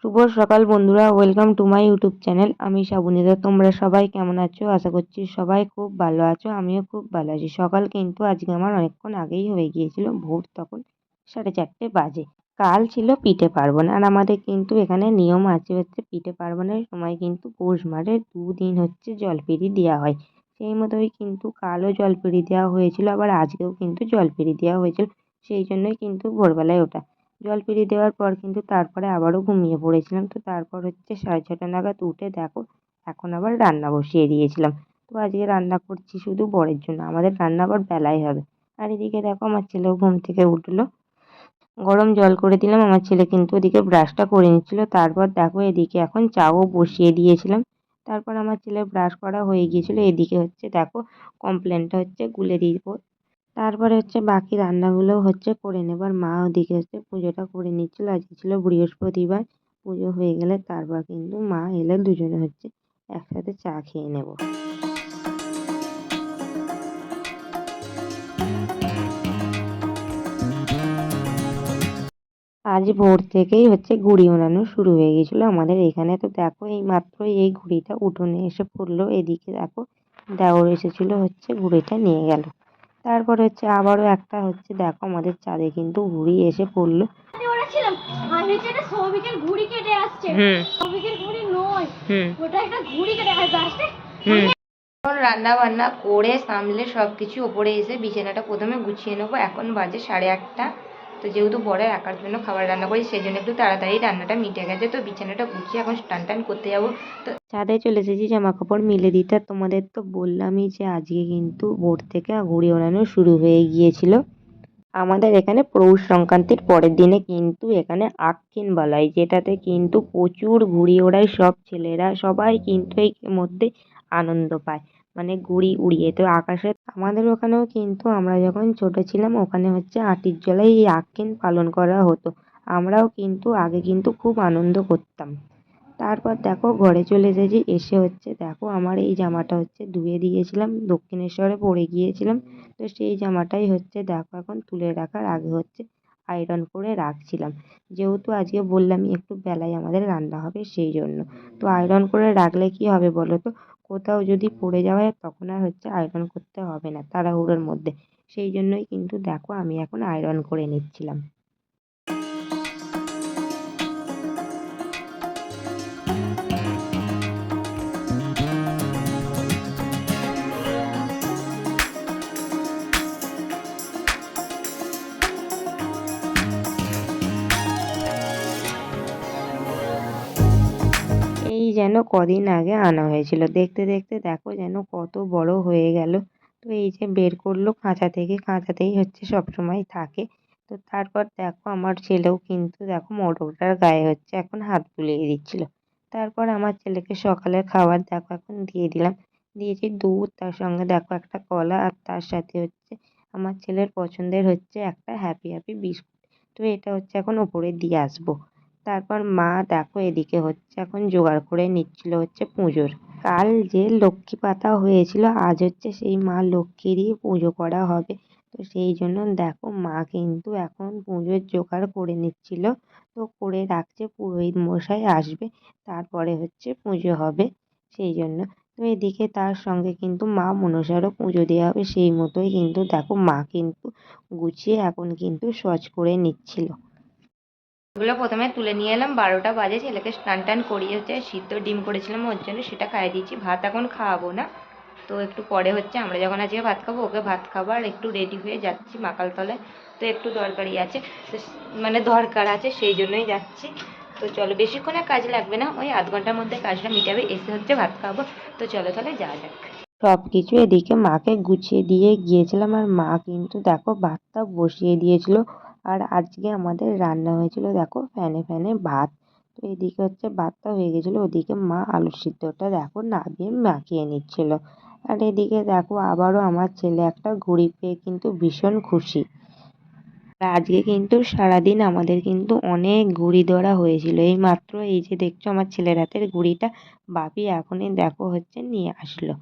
শুভ সকাল বন্ধুরা, welcome to my YouTube channel. আমি শ্রাবণীদা। তোমরা সবাই কেমন আছো? আশা করছি সবাই খুব ভালো আছো। আমিও খুব ভালো আছি। সকাল কিন্তু আজকে আমার অনেকক্ষণ আগেই হয়ে গিয়েছিল, ভোর তখন 4:30 বাজে। কাল ছিল পিঠে পার্বণ, আর আমাদের কিন্তু এখানে নিয়ম আছে হচ্ছে পিঠে পার্বণের সময় কিন্তু পৌষ মাসে 2 দিন হচ্ছে জলপিড়ি দেওয়া হয়। সেই মতোই কিন্তু কালও জলপিড়ি দেওয়া হয়েছিল, আবার আজকেও কিন্তু জলপিড়ি দেওয়া হয়েছিল। সেই জন্যই কিন্তু ভোরবেলায় ওঠা। জলপিড়ি দেওয়ার পর কিন্তু তারপরে আবারও ঘুমিয়ে পড়েছিলাম। তো তারপর হচ্ছে 6:30 নাগাদ উঠে দেখো এখন আবার রান্না বসিয়ে দিয়েছিলাম। তো আজকে রান্না করছি শুধু বরের জন্য, আমাদের রান্না আবার বেলায় হবে। আর এদিকে দেখো আমার ছেলেও ঘুম থেকে উঠলো, গরম জল করে দিলাম। আমার ছেলে কিন্তু ওদিকে ব্রাশটা করে নিচ্ছিল। তারপর দেখো এদিকে এখন চাও বসিয়ে দিয়েছিলাম। তারপর আমার ছেলে ব্রাশ করা হয়ে গিয়েছিল। এদিকে হচ্ছে দেখো কমপ্লেনটা হচ্ছে গুলে দিব। তারপরে হচ্ছে বাকি রান্নাগুলো হচ্ছে করে নেব। আর মা ওদিকে হচ্ছে পুজোটা করে নিচ্ছিল। আজকে ছিল বৃহস্পতিবার। পুজো হয়ে গেলে তারপর কিন্তু মা এলে দুজনে হচ্ছে একসাথে চা খেয়ে নেব। আজ ভোর থেকেই হচ্ছে ঘুড়ি ওড়ানো শুরু হয়ে গেছিলো আমাদের এখানে। তো দেখো এই মাত্রই এই ঘুড়িটা উঠোনে এসে পড়লো। এদিকে দেখো দেওর এসেছিল হচ্ছে ঘুড়িটা নিয়ে গেল। তারপর হচ্ছে আবারও একটা হচ্ছে দেখো আমাদের ছাদে কিন্তু ঘুড়ি এসে পড়লো। এখন রান্না বান্না করে সামলে সবকিছু ওপরে এসে বিছানাটা প্রথমে গুছিয়ে নেবো। এখন বাজে 8:30। তো যেহেতু বরের একার জন্য খাবার রান্না করি, সেই জন্য একটু তাড়াতাড়ি রান্নাটা মিটে গেছে। তো বিছানাটা গুছিয়ে এখন স্নান টান করতে যাবো। তো ছাদে চলে এসেছি জামা কাপড় মিলে দিতে। আর তোমাদের তো বললামই যে আজকে কিন্তু ভোর থেকে ঘুড়ি ওড়ানো শুরু হয়ে গিয়েছিল। আমাদের এখানে পৌষ সংক্রান্তির পরের দিনে কিন্তু এখানে আক্কিন বলা হয়, যেটাতে কিন্তু প্রচুর ঘুড়ি ওড়ায়। সব ছেলেরা সবাই কিন্তু এই মধ্যে আনন্দ পায়, মানে ঘুড়ি উড়িয়ে। তো আকাশে আমাদের ওখানেও কিন্তু আমরা যখন ছোট ছিলাম ওখানে হচ্ছে আটির জলায় এই আক্কিন পালন করা হতো। আমরাও কিন্তু আগে কিন্তু খুব আনন্দ করতাম। তারপর দেখো ঘরে চলে এসেছি। এসে হচ্ছে দেখো আমার এই জামাটা হচ্ছে ধুয়ে দিয়েছিলাম, দক্ষিণেশ্বরে পরে গিয়েছিলাম। তো সেই জামাটাই হচ্ছে দেখো এখন তুলে রাখার আগে হচ্ছে আয়রন করে রাখছিলাম। যেহেতু আজকে বললামই একটু বেলায় আমাদের রান্না হবে, সেই জন্য। তো আয়রন করে রাখলে কি হবে বলো তো, কোথাও যদি পড়ে যাওয়া হয় তখন আর হচ্ছে আয়রন করতে হবে না তাড়াহুড়োর মধ্যে। সেই জন্যই কিন্তু দেখো আমি এখন আয়রন করে নিচ্ছিলাম। এই যেন কদিন আগে আনা হয়েছিল, দেখতে দেখতে দেখো যেন কত বড় হয়ে গেল। তো এই যে বের করলো খাঁচা থেকে, খাঁচাতেই হচ্ছে সবসময় থাকে। তো তারপর দেখো আমার ছেলেও কিন্তু দেখো মোটরটার গায়ে হচ্ছে এখন হাত বুলিয়ে দিচ্ছিল। তারপর আমার ছেলেকে সকালের খাবার দেখো এখন দিয়ে দিলাম। দিয়েছি দুধ, তার সঙ্গে দেখো একটা কলা, আর তার সাথে হচ্ছে আমার ছেলের পছন্দের হচ্ছে একটা হ্যাপি হ্যাপি বিস্কুট। তো এটা হচ্ছে এখন ওপরে দিয়ে আসবো। তারপর মা দেখো এদিকে হচ্ছে এখন জোগাড় করে নিচ্ছিল হচ্ছে পুজোর। কাল যে লক্ষ্মী পাতা হয়েছিল, আজ হচ্ছে সেই মা লক্ষ্মীরই পুজো করা হবে। তো সেই জন্য দেখো মা কিন্তু এখন পুজোর জোগাড় করে নিচ্ছিল। তো করে রাখছে, পুরোহিত মশাই আসবে, তারপরে হচ্ছে পুজো হবে। সেই জন্য তো এদিকে তার সঙ্গে কিন্তু মা মনসারও পুজো দেওয়া হবে। সেই মতোই কিন্তু দেখো মা কিন্তু গুছিয়ে এখন কিন্তু সজ করে নিচ্ছিল। এগুলো প্রথমে তুলে নিয়ে এলাম। 12টা বাজে, ছেলেকে স্নান টান করিয়ে হচ্ছে সিদ্ধ ডিম করেছিলাম ওর জন্য, সেটা খাইয়ে দিয়েছি। ভাত এখন খাওয়াবো না, তো একটু পরে হচ্ছে আমরা যখন আজকে ভাত খাবো ওকে ভাত খাবার একটু রেডি হয়ে যাচ্ছি মাকালতলায়। তো একটু দরকারি আছে, তো মানে দরকার আছে, সেই জন্যই যাচ্ছি। তো চলো, বেশিক্ষণে কাজ লাগবে না, ওই আধ ঘন্টার মধ্যে কাজটা মিটাবে। এসে হচ্ছে ভাত খাবো। তো চলো তাহলে যাওয়া যাক। সব কিছু এদিকে মাকে গুছিয়ে দিয়ে গিয়েছিলাম, আর মা কিন্তু দেখো ভাতটা বসিয়ে দিয়েছিল। আর আজকে আমাদের রান্না হয়েছিল দেখো ফ্যানে ফ্যানে ভাত। তো এদিকে হচ্ছে ভাতটা হয়ে গেছিলো, ওদিকে মা আলু সিদ্ধটা দেখো নামিয়ে মাখিয়ে নিচ্ছিল। আর এদিকে দেখো আবারও আমার ছেলে একটা ঘুড়ি পেয়ে কিন্তু ভীষণ খুশি। আর আজকে কিন্তু সারাদিন আমাদের কিন্তু অনেক ঘুড়ি ধরা হয়েছিল। এই মাত্র এই যে দেখছো আমার ছেলের হাতের ঘুড়িটা বাপি এখনই দেখো হচ্ছে নিয়ে আসলো।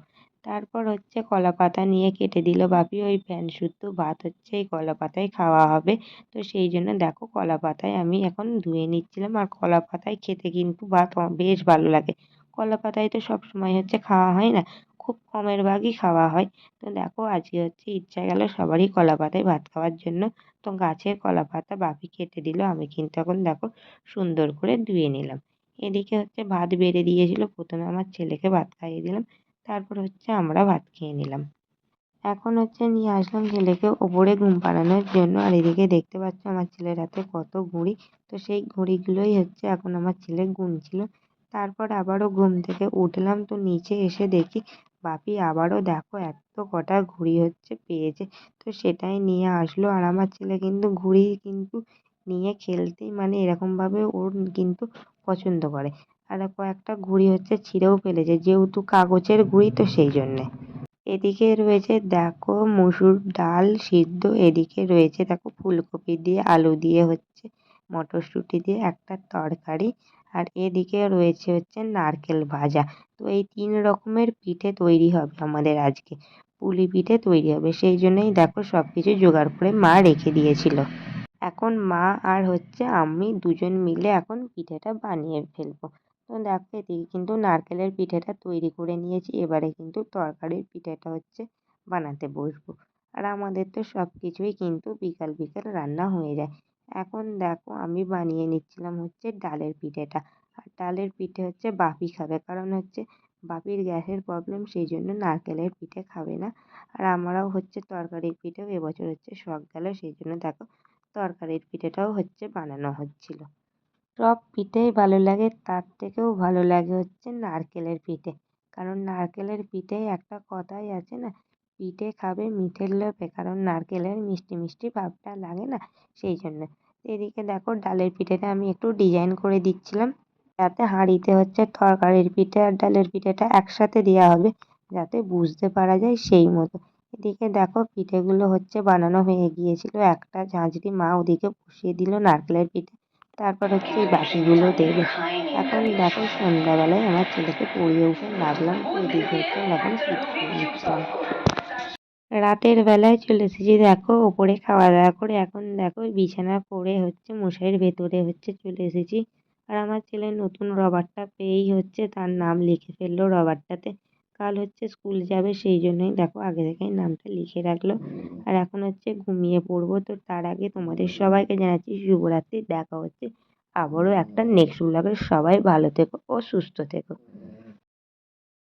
তারপর হচ্ছে কলা পাতা নিয়ে কেটে দিল বাপি। ওই ফ্যান শুদ্ধ ভাত হচ্ছে এই কলা পাতায় খাওয়া হবে। তো সেই জন্য দেখো কলা পাতায় আমি এখন ধুয়ে নিচ্ছিলাম। আর কলা পাতায় খেতে কিন্তু ভাত বেশ ভালো লাগে। কলা পাতায় তো সবসময় হচ্ছে খাওয়া হয় না, খুব কমের ভাগই খাওয়া হয়। তো দেখো আজকে হচ্ছে ইচ্ছা গেল সবারই কলা পাতায় ভাত খাওয়ার জন্য। তো গাছের কলা পাতা বাপি কেটে দিল, আমি কিন্তু এখন দেখো সুন্দর করে ধুয়ে নিলাম। এদিকে হচ্ছে ভাত বেড়ে দিয়েছিল, প্রথমে আমার ছেলেকে ভাত খাইয়ে দিলাম, তারপর হচ্ছে আমরা ভাত খেয়ে নিলাম। এখন হচ্ছে নিয়ে আসলাম ছেলেকে ওপরে ঘুম পাড়ানোর জন্য। আর এদিকে দেখতে পাচ্ছ আমার ছেলের হাতে কত ঘুড়ি। তো সেই ঘুড়িগুলোই হচ্ছে এখন আমার ছেলে গুনছিল। তারপর আবারও ঘুম থেকে উঠলাম, তো নিচে এসে দেখি বাপি আবারও দেখো এত কটা ঘুড়ি হচ্ছে পেয়েছে। তো সেটাই নিয়ে আসলো। আর আমার ছেলে কিন্তু ঘুড়ি কিন্তু নিয়ে খেলতেই মানে এরকমভাবে ওর কিন্তু পছন্দ করে। আর কয়েকটা ঘুড়ি হচ্ছে ছিঁড়েও ফেলেছে, যেহেতু কাগজের ঘুড়ি তো সেই জন্যে। এদিকে রয়েছে দেখো মুসুর ডাল সিদ্ধ, এদিকে রয়েছে দেখো ফুলকপি দিয়ে আলু দিয়ে হচ্ছে মটরশুঁটি দিয়ে একটা তরকারি। আর এদিকে রয়েছে হচ্ছে নারকেল ভাজা। তো এই 3 রকমের পিঠে তৈরি হবে আমাদের আজকে, পুলি পিঠে তৈরি হবে। সেই জন্যই দেখো সব কিছু জোগাড় করে মা রেখে দিয়েছিল। এখন মা আর হচ্ছে আমি দুজন মিলে এখন পিঠেটা বানিয়ে ফেলবো। তো দেখো এদিকে কিন্তু নারকেলের পিঠেটা তৈরি করে নিয়েছি, এবারে কিন্তু তরকারির পিঠেটা হচ্ছে বানাতে বসবো। আর আমাদের তো সব কিছুই কিন্তু বিকাল বিকাল রান্না হয়ে যায়। এখন দেখো আমি বানিয়ে নিচ্ছিলাম হচ্ছে ডালের পিঠেটা। আর ডালের পিঠে হচ্ছে বাপি খাবে, কারণ হচ্ছে বাপির গ্যাসের প্রবলেম, সেই জন্য নারকেলের পিঠে খাবে না। আর আমরাও হচ্ছে তরকারির পিঠেও এবছর হচ্ছে শখ গেল, সেই জন্য দেখো তরকারির পিঠেটাও হচ্ছে বানানো হচ্ছিল। সব পিঠেই ভালো লাগে, তার থেকেও ভালো লাগে হচ্ছে নারকেলের পিঠে। কারণ নারকেলের পিঠে একটা কথাই আছে না, পিঠে খাবে মিঠের লোভে, কারণ নারকেলের মিষ্টি মিষ্টি ভাবটা লাগে না, সেই জন্য। এদিকে দেখো ডালের পিঠেটা আমি একটু ডিজাইন করে দিচ্ছিলাম, যাতে হাঁড়িতে হচ্ছে তরকারির পিঠে আর ডালের পিঠেটা একসাথে দেওয়া হবে, যাতে বুঝতে পারা যায় সেই মতো। এদিকে দেখো পিঠেগুলো হচ্ছে বানানো হয়ে গিয়েছিল, একটা ঝাঁঝরি মা ওদিকে বসিয়ে দিল নারকেলের পিঠে, তারপর হচ্ছে এই বাকিগুলো দেবে। এখন দেখো সন্ধ্যাবেলায় আমার ছেলেকে পড়িয়ে উঠে নাচলাম, তো এদিকে হচ্ছে আমরা এখন পিঠে খেয়ে নিচ্ছিলাম। রাতের বেলায় চলে এসেছি দেখো ওপরে খাওয়া দাওয়া করে। এখন দেখো বিছানা করে হচ্ছে মশারির ভেতরে হচ্ছে চলে এসেছি। আর আমার ছেলে নতুন রবারটা পেয়েই হচ্ছে তার নাম লিখে ফেললো রবারটাতে। কাল হচ্ছে স্কুল যাবে, সেই জন্যই দেখো আগে থেকেই নামটা লিখে রাখলো। আর এখন হচ্ছে ঘুমিয়ে পড়বো। তো তার আগে তোমাদের সবাইকে জানাচ্ছি শুভরাত্রি, দেখা হচ্ছে আবারও একটা নেক্সট ব্লগে। সবাই ভালো থেকো ও সুস্থ থেকো।